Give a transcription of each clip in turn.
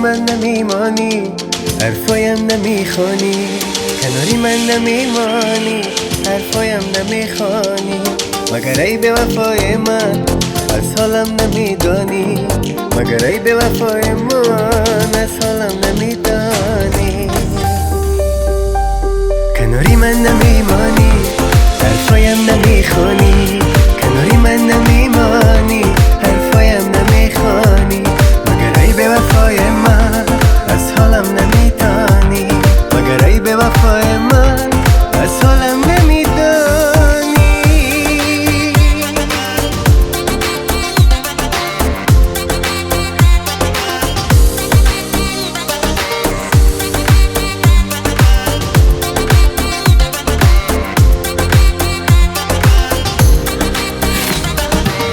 من نمیمانی، حرفایم نمیخوانی. کناری من نمیمانی، حرفایم نمیخوانی. مگر ای به وفای من از حالم نمیدانی، مگر ای به وفای من از حالم نمیدانی. کناری من نمیمانی، حرفایم نمیخوانی. کناری من نمیمانی، حرفایم نمیخوانی. مگر ای به وفای من از حالم نمیدانی، مگر ای به وفای من از حالم نمیدانی.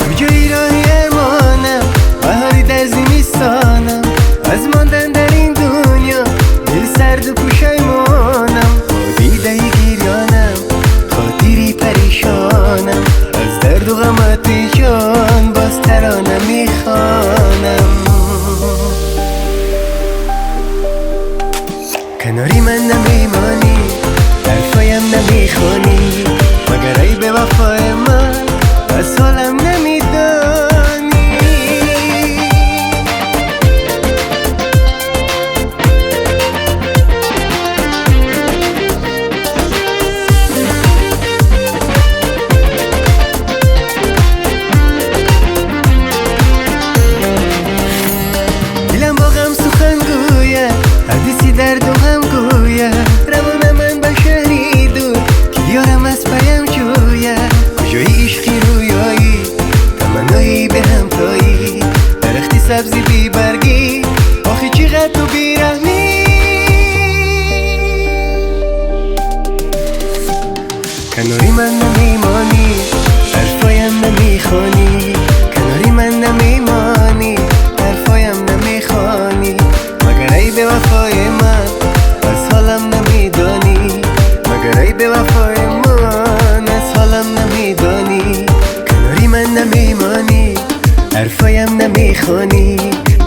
کجایی راهی ارمانم، بهاری در زمستانم. از ماندن در این دنیا دل سرد و پشیمانم. با دیده گریانم، خاطری پریشانم. از درد و غمت جان باز ترانه میخوانم. کناری من نمیمانی، حرفایم نمیخوانی. مگر ای به وفای من از حالم نمیدانی. دلم با غم سخن گوید، حدیثی درد و غم گوید. روان من به شهری دور که یارم از پیم جوید. کجایی عشقی رویایی، تمنایی به همتایی. درختی سبزی بی برگی، آخه چقدر تو بیرحمی. کناری من نمیمانی، حرفایم نمیخوانی. کناری من نمیمانی، حرفایم نمیخوانی. مگر ای به وفای من از حالم نمیدانی، مگر ای به وفای من از حالم نمیدانی. کناری من نمیمانی، حرفایم نمیخوانی.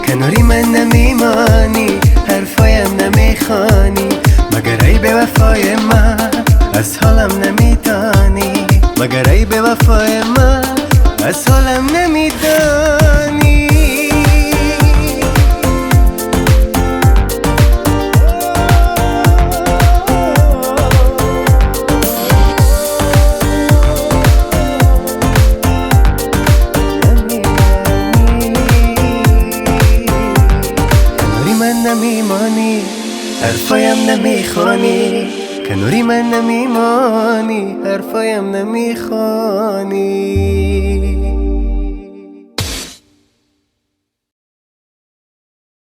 کناری من نمیمانی، حرفایم نمیخوانی. مگر ای به وفای من از حالم نمیدانی، مگر ای به وفای من از حالم نمیدانی. نمیمانی، حرفایم نمیخوانی. کناری من نمیمانی، حرفایم نمیخوانی.